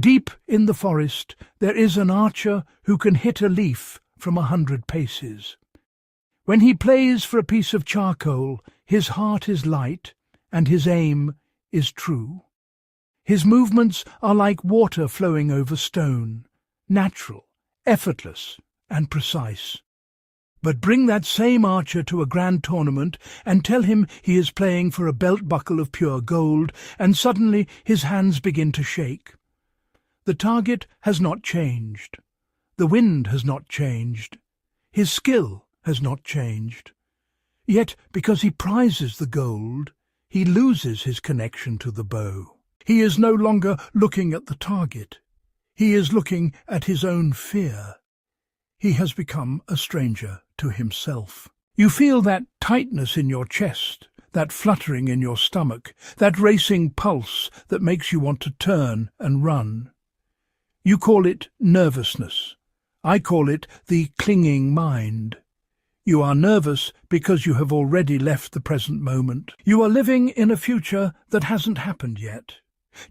Deep in the forest there is an archer who can hit a leaf from 100 paces. When he plays for a piece of charcoal, his heart is light and his aim is true. His movements are like water flowing over stone, natural, effortless and precise. But bring that same archer to a grand tournament and tell him he is playing for a belt buckle of pure gold, and suddenly his hands begin to shake. The target has not changed. The wind has not changed. His skill has not changed. Yet, because he prizes the gold, he loses his connection to the bow. He is no longer looking at the target. He is looking at his own fear. He has become a stranger to himself. You feel that tightness in your chest, that fluttering in your stomach, that racing pulse that makes you want to turn and run. You call it nervousness. I call it the clinging mind. You are nervous because you have already left the present moment. You are living in a future that hasn't happened yet,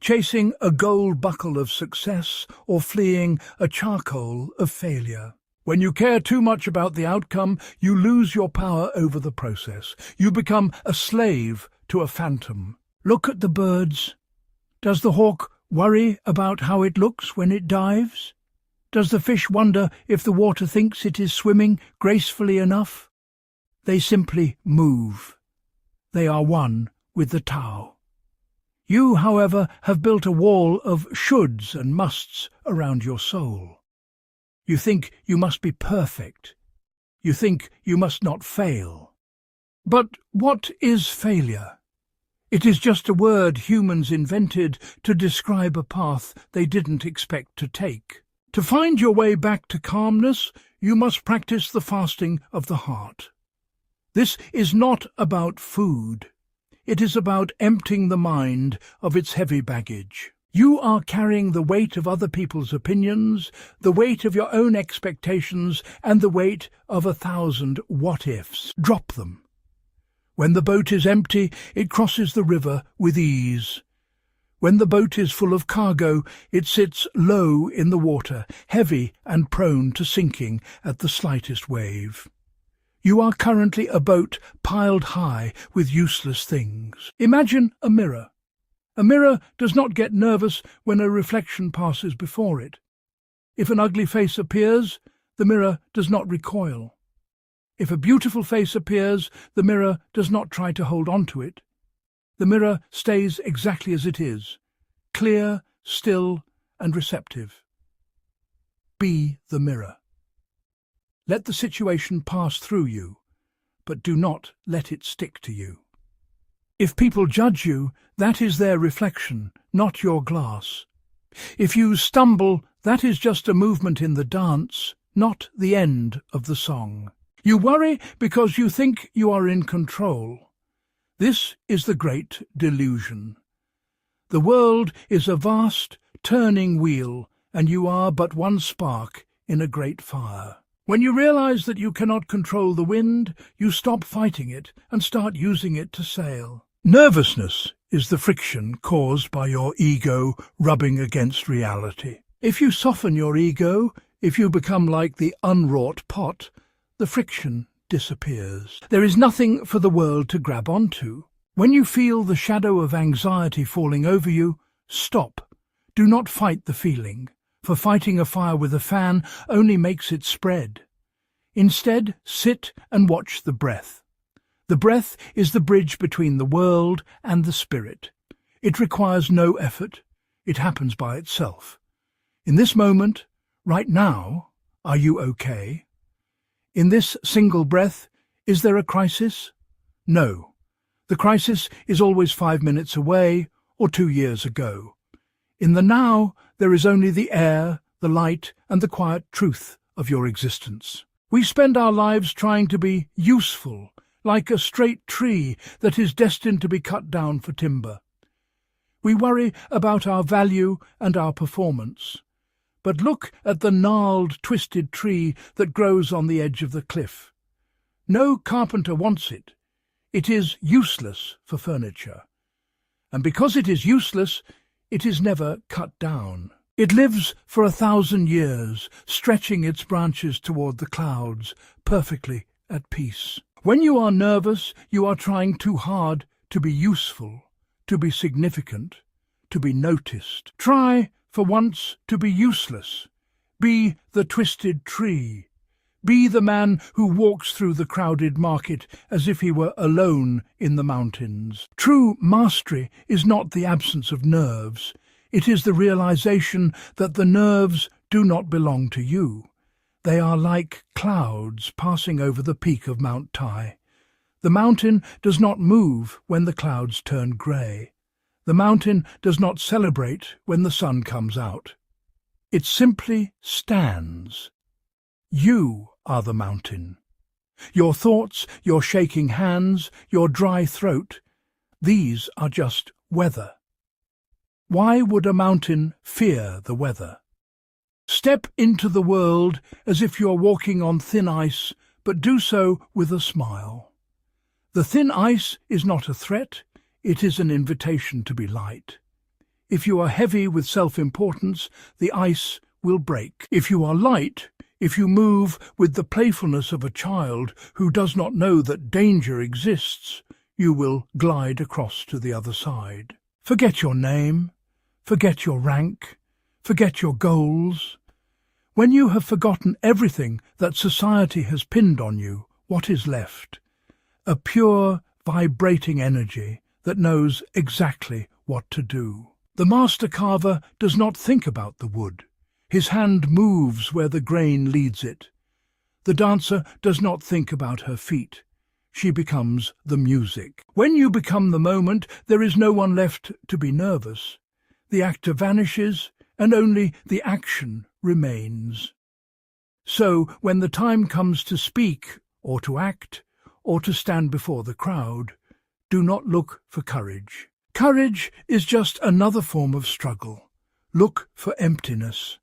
chasing a gold buckle of success or fleeing a charcoal of failure. When you care too much about the outcome, you lose your power over the process. You become a slave to a phantom. Look at the birds. Does the hawk worry about how it looks when it dives? Does the fish wonder if the water thinks it is swimming gracefully enough? They simply move. They are one with the Tao. You, however, have built a wall of shoulds and musts around your soul. You think you must be perfect. You think you must not fail. But what is failure? It is just a word humans invented to describe a path they didn't expect to take. To find your way back to calmness, you must practice the fasting of the heart. This is not about food. It is about emptying the mind of its heavy baggage. You are carrying the weight of other people's opinions, the weight of your own expectations, and the weight of 1,000 what-ifs. Drop them. When the boat is empty, it crosses the river with ease. When the boat is full of cargo, it sits low in the water, heavy and prone to sinking at the slightest wave. You are currently a boat piled high with useless things. Imagine a mirror. A mirror does not get nervous when a reflection passes before it. If an ugly face appears, the mirror does not recoil. If a beautiful face appears, the mirror does not try to hold on to it. The mirror stays exactly as it is, clear, still, and receptive. Be the mirror. Let the situation pass through you, but do not let it stick to you. If people judge you, that is their reflection, not your glass. If you stumble, that is just a movement in the dance, not the end of the song. You worry because you think you are in control. This is the great delusion. The world is a vast, turning wheel, and you are but one spark in a great fire. When you realize that you cannot control the wind, you stop fighting it and start using it to sail. Nervousness is the friction caused by your ego rubbing against reality. If you soften your ego, if you become like the unwrought pot, the friction disappears. There is nothing for the world to grab onto. When you feel the shadow of anxiety falling over you, stop. Do not fight the feeling, for fighting a fire with a fan only makes it spread. Instead, sit and watch the breath. The breath is the bridge between the world and the spirit. It requires no effort. It happens by itself. In this moment, right now, are you okay? In this single breath, is there a crisis? No. The crisis is always 5 minutes away or 2 years ago. In the now, there is only the air, the light, and the quiet truth of your existence. We spend our lives trying to be useful, like a straight tree that is destined to be cut down for timber. We worry about our value and our performance. But look at the gnarled, twisted tree that grows on the edge of the cliff. No carpenter wants it. It is useless for furniture. And because it is useless, it is never cut down. It lives for 1,000 years, stretching its branches toward the clouds, perfectly at peace. When you are nervous, you are trying too hard to be useful, to be significant, to be noticed. Try, for once, to be useless. Be the twisted tree. Be the man who walks through the crowded market as if he were alone in the mountains. True mastery is not the absence of nerves. It is the realization that the nerves do not belong to you. They are like clouds passing over the peak of Mount Tai. The mountain does not move when the clouds turn grey. The mountain does not celebrate when the sun comes out. It simply stands. You are the mountain. Your thoughts, your shaking hands, your dry throat, these are just weather. Why would a mountain fear the weather? Step into the world as if you are walking on thin ice, but do so with a smile. The thin ice is not a threat, it is an invitation to be light. If you are heavy with self-importance, the ice will break. If you are light, if you move with the playfulness of a child who does not know that danger exists, you will glide across to the other side. Forget your name. Forget your rank, forget your goals. When you have forgotten everything that society has pinned on you, what is left? A pure, vibrating energy that knows exactly what to do. The master carver does not think about the wood. His hand moves where the grain leads it. The dancer does not think about her feet. She becomes the music. When you become the moment, there is no one left to be nervous. The actor vanishes, and only the action remains. So, when the time comes to speak, or to act, or to stand before the crowd, do not look for courage. Courage is just another form of struggle. Look for emptiness.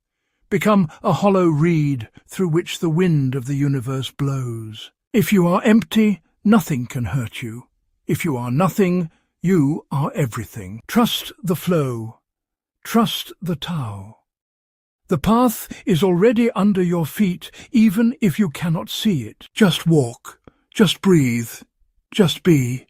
Become a hollow reed through which the wind of the universe blows. If you are empty, nothing can hurt you. If you are nothing, you are everything. Trust the flow. Trust the Tao. The path is already under your feet, even if you cannot see it. Just walk, just breathe, just be.